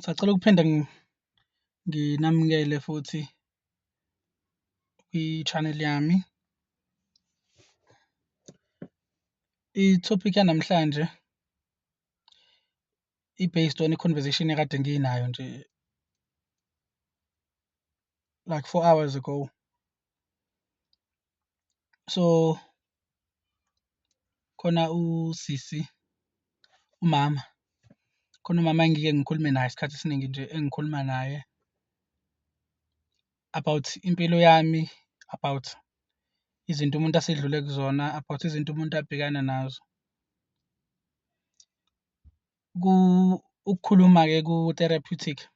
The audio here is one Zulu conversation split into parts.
Ngisacela ukuphinda nginamukele futhi kwi-channel yami. I-topic yanamhlanje i-based on i-conversation ekade nginayo nje like 4 hours ago. So khona usisi, umama, khona umama engike ngikhulume naye isikhathi esiningi nje engikhuluma naye about impilo yami, about izinto umuntu asedlule kuzona, about izinto umuntu abhekana nazo. Ukukhuluma-ke ku-therapeutic,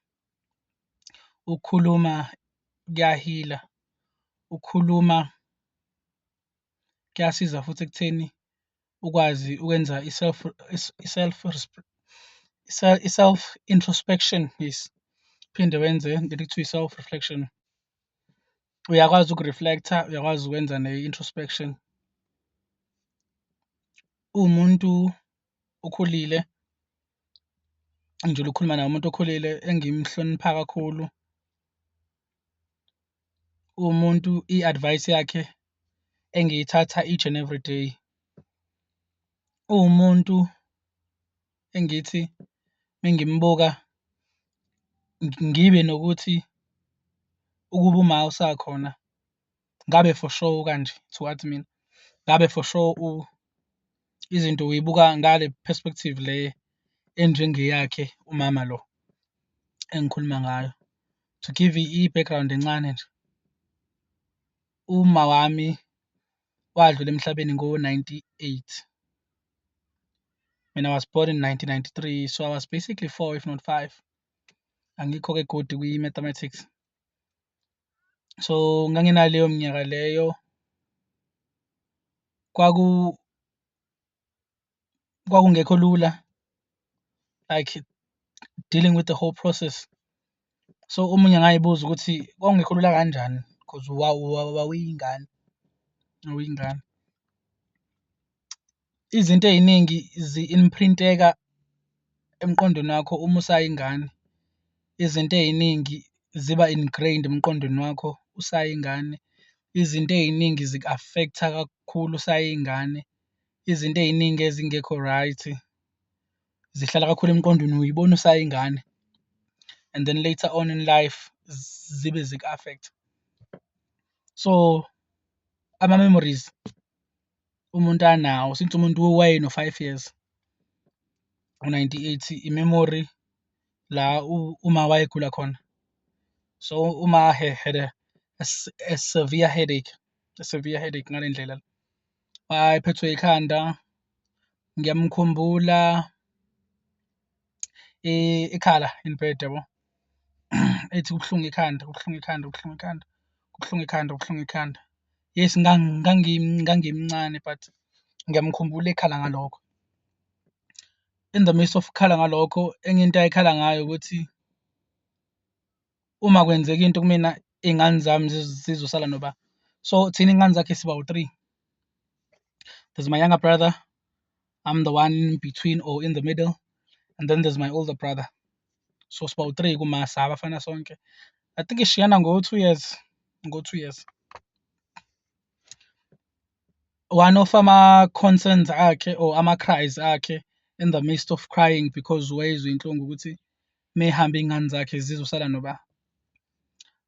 ukukhuluma kuyahila, ukukhuluma kuyasiza futhi ekutheni ukwazi ukwenza i-self introspection, yes, phinde wenze ngento ekuthiwa i-self reflection. Uyakwazi uku-reflect-a, uyakwazi ukwenza ne-introspection. Uwumuntu okhulile, ngijule ukukhuluma naye umuntu okhulile engimhlonipha kakhulu. Uwumuntu i-advice yakhe engiyithatha each and every day. Uwumuntu engithi mengimbuka ngibe nokuthi ukuba uma usakhona ngabe for sure ukanje, towards mina, ngabe for sure izinto uyibuka ngale perspective le enjengeyakhe umama lo engikhuluma ngayo. To give i-background encane nje, umma wami wadlula emhlabeni ngo-98. Mina I was born in 1993, so I was basically 4 if not 5. Angikho-ke good kwi-mathematics. So nganginaleyo minyaka leyo, kwakungekho lula, like dealing with the whole process. So omunye angayibuza ukuthi kwakungekho lula kanjani because wawuyingane, uyingane. Izinto ey'ningi zi-imprint-eka emqondweni wakho uma usayingane. Izinto ey'ningi ziba ingrained emqondweni wakho usayingane. Izinto ey'ningi ziku-affect-a kakhulu usayingane. Izinto ey'ningi ezingekho right zihlala kakhulu emqondweni uyibona usayingane, and then later on in life zibe ziku-affect. So ama-memories umuntu anawo since umuntu wayeno-5 years, ngo-98, i-memory la uma wayegula khona. So uma had a severe headache, ngale ndlela le, wayephethwe ikhanda, ngiyamkhumbula ekhala in bed yabo, ethi kubuhlungu ikhanda, kubuhlungu ikhanda, kubuhlungu ikhanda, kubuhlungu ikhanda, kubuhlungu ikhanda. Yes, ngangimncane but ngiyamkhumbula ekhala ngalokho. In the midst of ukukhala ngalokho, enye into ayekhala ngayo ukuthi uma kwenzeka into kumina iy'ngane zami zizosala noba. So thina iy'ngane zakhe sibawu-3. There's my younger brother, I'm the one in between or in the middle, and then there's my older brother. So sibawu-3 kuma sabafana sonke. I think ishiyana ngo-2 years, ngo-2 years. One of ama-concerns akhe or ama-cries akhe in the midst of crying because wayezwa inhlungu ukuthi mehambe iy'ngane zakhe zizosala noba.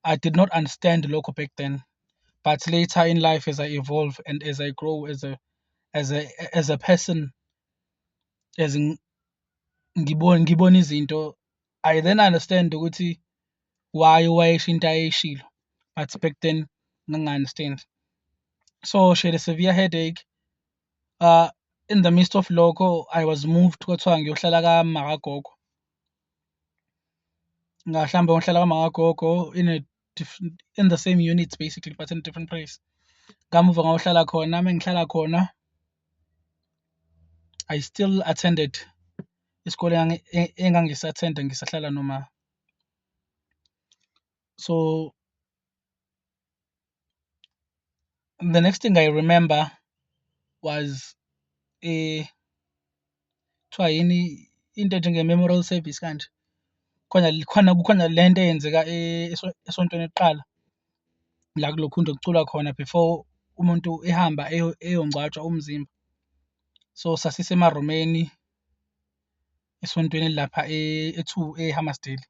I did not understand lokho back then, but later in life as I evolve and as I grow as a person, as ngibona izinto, I then understand ukuthi why wayesho into ayeshilo, but back then ngangi-understand. So she had a severe headache. In the midst of lokho I was moved kwathiwa ngiyohlala kamakagogo. Ngahamba ngiyohlala kamakagogo in the same units basically but in a different place. Ngamuva ngayohlala khona, mengihlala khona I still attended isikole engangisa-attend-a ngisahlala noma. So the next thing I remember was kuthiwa yini into enjenge-memorial service kanje. kukhona le nto eyenzeka esontweni lokuqala la kulokhunja kuculwa khona before umuntu ehamba eyongcwatshwa umzimba. So sasisemaromeni esontweni lapha e-2 eHammersdale.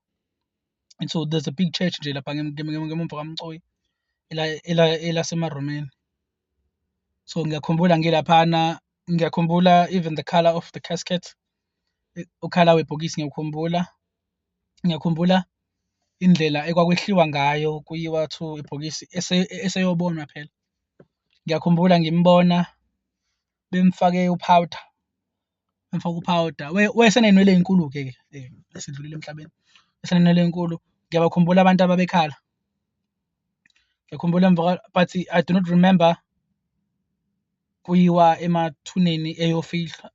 And so there's a big church nje lapha ngemuva kaMcoyi elasemaromeni. So ngiyakhumbula even the color of the casket, ukhala webhokisi ngiyakhumbula. Ngiyakhumbula indlela ekwakwehliwa ngayo kuyiwa to ibhokisi eseyobonwa phela. Ngiyakhumbula ngimbona bemfake upowder. Bemfaka upowder. Wayeseney'nwele ey'nkulu-ke esedlulile emhlabeni. Eseney'nwele ey'nkulu. Ngiyabakhumbula abantu ababekhala. Ngiyakhumbula but I do not remember kuyiwa emathuneni eyofihlwa.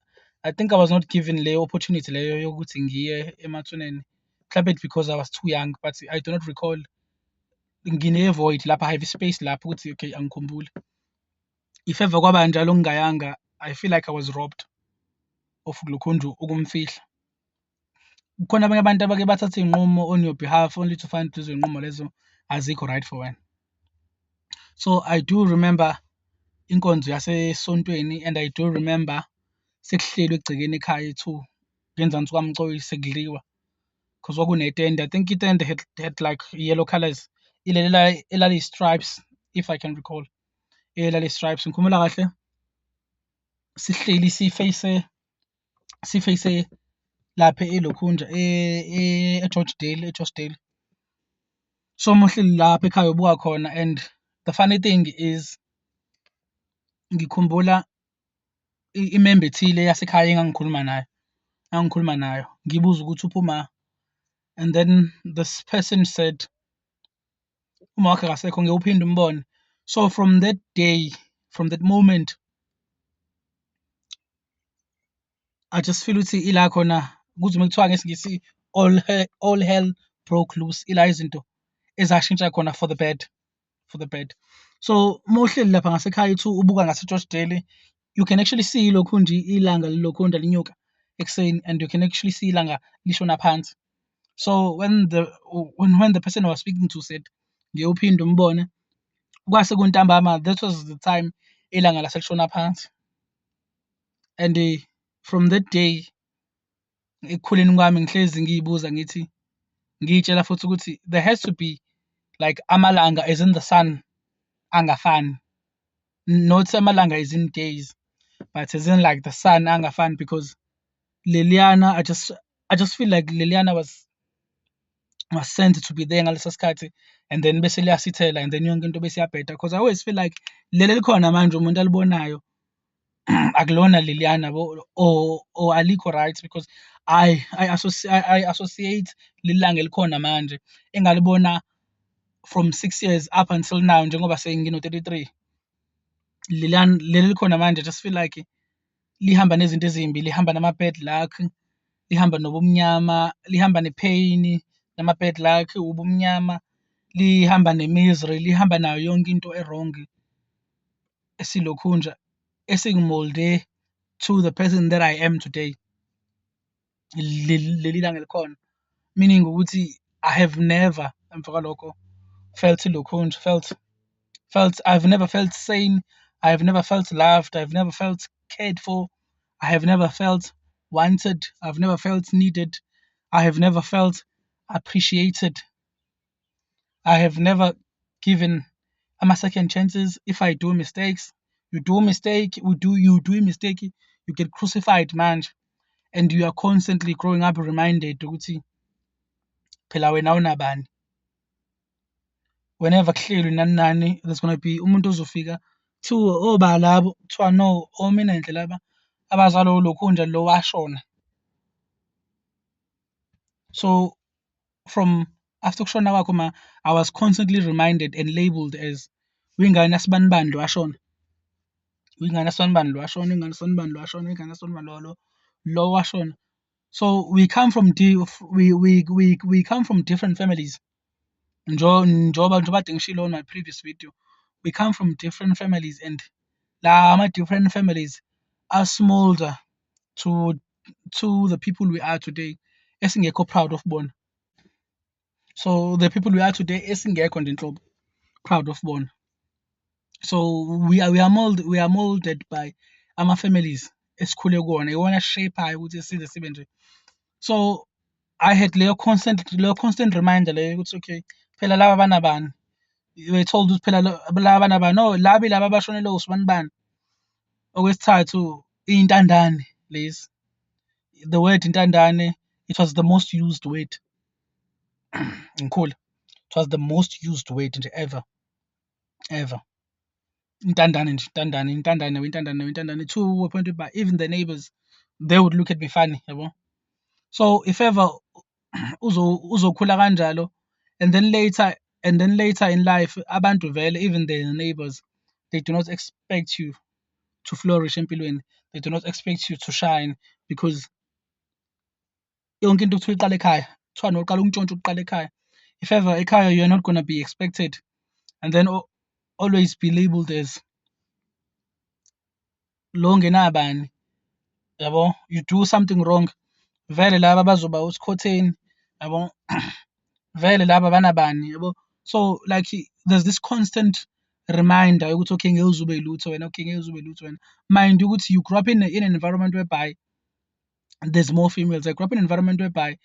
I think I was not given leyo opportunity leyo yokuthi ngiye emathuneni. Mhlawumbe because I was too young, but I do not recall. Ngine-void lapha, I have space lapho ukuthi okay angikhumbuli. If ever kwaba njalo ngingayanga, I feel like I was robbed of lokhunju ukumfihla. Kukhona abanye abantu abake bathatha iy'nqumo on your behalf only to find lezo y'nqumo lezo azikho right for wena. So I do remember inkonzo yasesontweni, and I do remember sekuhlelwe egcekeni ekhaya too ngenzansi kwaMcoyi sekudliwa because kwakunetende. I think itende had like yellow colors, elali-stripes if I can recall, elali-stripes. Ngikhumbula kahle sihleli sifeyise lapha elokhunja eGeorge Dale. So mohleli lapha ekhaya ubuka khona, and the funny thing is ngikhumbula imembe ethile yasekhaya engangikhuluma nayo ngibuza ukuthi uphuma, and then this person said uma wakhe akasekho ngeke uphinde umbone. So from that day, from that moment, I just feel ukuthi ila khona kuzume kuthiwa ngesingisi all hell broke loose, ila izinto ezashintsha khona for the bad. So mawuhleli lapha ngasekhaya uthi ubuka ngaseGeorge Dale, you can actually see lokhu nje ilanga lilokhunja linyuka ekuseni, and you can actually see ilanga lishona phansi. So when the person I was speaking to said ngeke uphinde umbone, kwase kuntambama, that was the time ilanga laselishona phansi. And from that day ekukhuleni kwami ngihlezi ngiyibuza ngithi, ngiyitshela futhi ukuthi there has to be like amalanga as in the sun angafani, not amalanga as in days, but as in like the sun angafani, because Liliana, I just feel like Liliana was sent to be there ngaleso sikhathi, and then bese liyasithela, and then yonke into bese iyabheda, because I always feel like leli likhona manje umuntu alibonayo akulona Liliana or alikho right, because I associate lilanga elikhona manje engalibona from 6 years up until now, njengoba sengino 33. Leli likhona manje, I just feel like lihamba nezinto ezimbi, lihamba nama-bad luck, lihamba nobumnyama, lihamba ne-pain, nama-bad luck, ubumnyama, lihamba ne-misery, lihamba nayo yonke into e-wrong esilokhunja esingimolde to the person that I am today. Leli langa likhona, meaning ukuthi I have never emva kwalokho felt lokhunja, I've never felt sane, I've never felt loved, I've never felt cared for, I have never felt wanted, I've never felt needed, I have never felt appreciated, I have never given second chances. If I do mistakes, you do a mistake, you do a mistake, you get crucified manje, and you are constantly growing up reminded ukuthi phela wena unabani. Whenever kuhlelwe nani nani, there's going to be umuntu ozofika kuthiwa oba labo, kuthiwa no omina nje laba abazalwa ulokhunja lo washona. So from after kushona kwakho I was constantly reminded and labeled as uyingane yasibanibani lo washona, uyingane yasibanibani lo washona, uyingane yasibanibani lo washona, uyingane yasibanibani lo washona. So we come from we come from different families. Njoba kade ngishilo on my previous video, we come from different families, and la different families are smolder to the people we are today, esingekho proud of bona. So the people we are today esingekho nje inhlobo, proud of bona. So we are molded by ama-families esikhule kuwona, iwona shape-ayo ukuthi size sibe nje. So I had leyo constant reminder leyo ukuthi okay, phela laba banabani. We told ukuthi phela laba banabani, no, laba ilaba abashonelwe usibani bani. Okwesithathu, iy'ntandane lezi. The word intandane, it was the most used word. Ngikhula. It was the most used word nje ever. Intandane nje, intandane. To a point whereby even the neighbors, they would look at me funny, yabo. So if ever uzokhula kanjalo, and then later in life, abantu vele, even the neighbors, they do not expect you to flourish empilweni. They do not expect you to shine because yonke into kuthiwa iqala ekhaya. Kuthiwa noqala ukuntshontsha ukuqala ekhaya. If ever ekhaya you're not gonna be expected, and then always be labeled as lo ngenabani, yabo. You do something wrong, vele laba bazoba usikhotheni, yabo. Vele laba banabani, yabo. So like there's this constant reminder ukuthi okay ngeke uze ube lutho wena, okay ngeke uze ube lutho wena. Mind you ukuthi you grew up in an environment whereby there's more females. I grew up in an environment whereby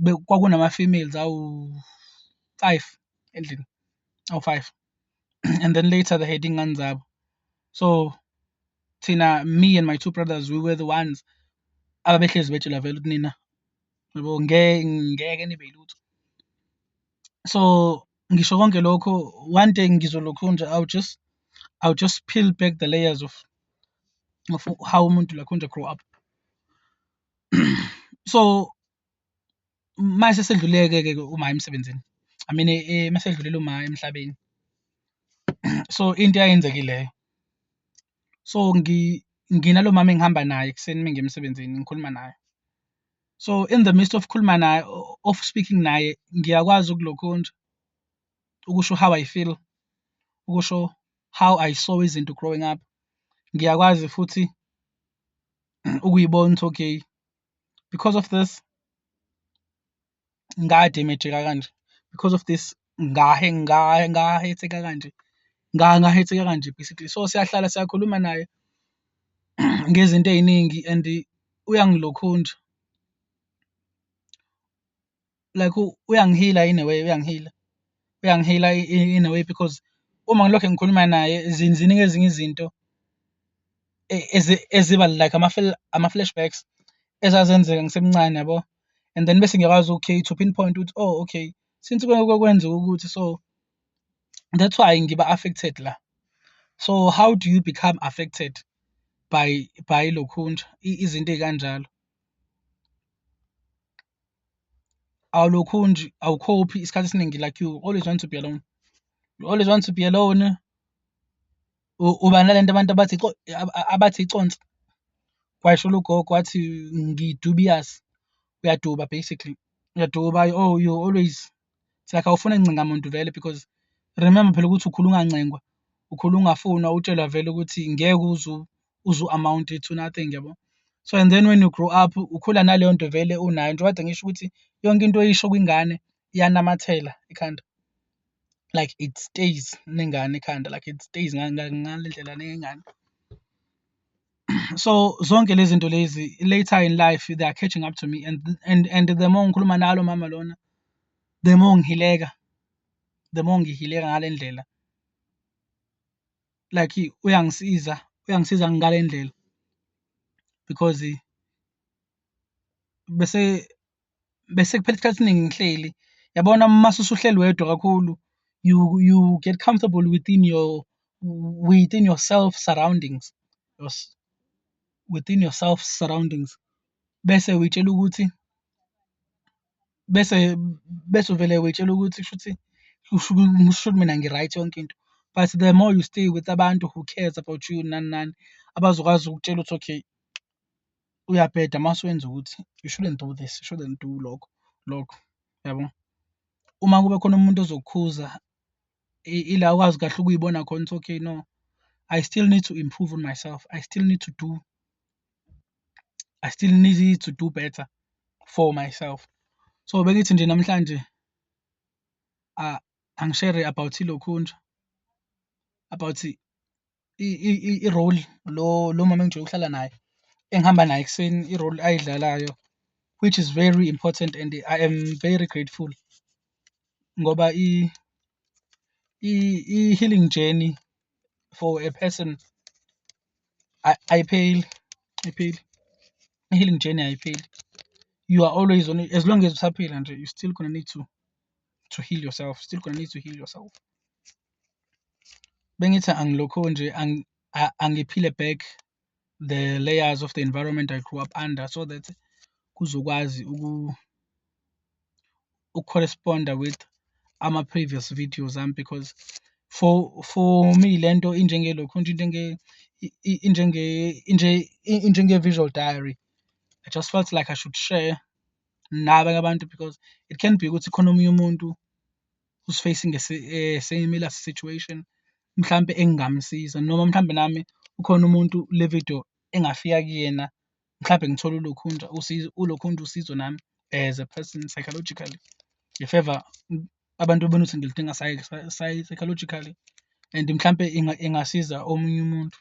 kwakunama-females awu-5 endlini, awu-5. And then later they had iy'ngane zabo. So thina, me and my two brothers, we were the ones ababehlezi betshela vele ukuthi nina, yabo, ngeke nibe lutho. So ngisho konke lokho, one day ngizolokhu nje, I'll just peel back the layers of how umuntu like unje grow up. So mase sedluleke-ke uma emsebenzini, I mean masedlulile uma emhlabeni. So into eyayenzekileyo, so nginalo mama engihamba naye ekuseni uma ngiya emsebenzini, ngikhuluma naye. So in the midst of khuluma naye, of speaking naye, ngiyakwazi ukulokhu nje ukusho how I feel, ukusho how I saw izinto growing up. Ngiyakwazi futhi ukuyibona ukuthi okay, because of this ngademejeka kanje, because of this ngahetheka kanje, ngahetheka kanje basically. So siyahlala siyakhuluma naye ngezinto ey'ningi, and uyangilokhu nje like uyangihila in a way, uyangihila in a way, because uma ngilokhu ngikhuluma naye ziningi ezinye izinto eziba like ama-flashbacks ezazenzeka ngisemncane, yabo. And then bese ngiyakwazi okay to pinpoint ukuthi oh okay, since kwenzeka ukuthi, so that's why ngiba affected la. So how do you become affected by lokhu nje, izinto ey'kanjalo? Awulokhu nje awukhophi isikhathi esiningi, like you always want to be alone. You always want to be alone. Uba nalento abantu abathi iconsi. Kwayisho ugogo wathi ngi-dubious. Uyaduba basically, uyaduba. Oh, you always, it's like awufuna kuncenga muntu vele, because remember phela ukuthi ukhula ungancengwa, ukhula ungafunwa, utshelwa vele ukuthi ngeke uzu-amount to nothing, yabo. So and then when you grow up, ukhula naleyo nto vele unayo njengoba kade ngisho ukuthi yonke into oyisho kwingane iyanamathela ekhanda, like it stays nengane ekhanda, like it stays ngale ndlela nengane. So zonke lezi zinto lezi later in life they are catching up to me, and the more ngikhuluma nalo mama lona, the more ngihileka ngale ndlela, like uyangisiza ngale ndlela, because bese kuphela isikhathi esiningi ngihleli, yabona mase usuhleli wedwa kakhulu, you get comfortable within your self surroundings, within your self surroundings, bese uyitshela ukuthi, bese uvele uyitshela ukuthi kushuthi mina ngi-right yonke into. But the more you stay with abantu who cares about you, nani abazokwazi ukutshela ukuthi okay, uyabheda mase wenza ukuthi you shouldn't do this, you shouldn't do lokho, yabo. Uma kube khona umuntu ozokukhuza, ila ukwazi kahle ukuyibona khona ukuthi okay, no, I still need to improve on myself, I still need to do better for myself. So bengithi nje namhlanje angishare about ilokhunja, about i-role lo mama engijoye ukuhlala naye, engihamba naye ekuseni, i-role ayidlalayo, which is very important and I am very grateful ngoba i-healing journey for a person ayipheli, ayipheli. I-healing journey ayipheli. You are always on it. As long as usaphila nje, you still gonna need to heal yourself, still gonna need to heal yourself. Bengithi angilokho nje angiphile back the layers of the environment I grew up under so that kuzokwazi corresponda with ama-previous videos ami because for me lento injengelokhu injenge-visual diary. I just felt like I should share nabanye abantu because it can be ukuthi khona omunye umuntu who's facing a similar situation mhlampe engingamsiza noma mhlambe nami ukhona umuntu le video engafika kuyena mhlampe ngithole ulokhunja usizo nami as a person psychologically, if ever abantu bebona ukuthi ngilidinga psychologically and mhlampe ingasiza omunye umuntu.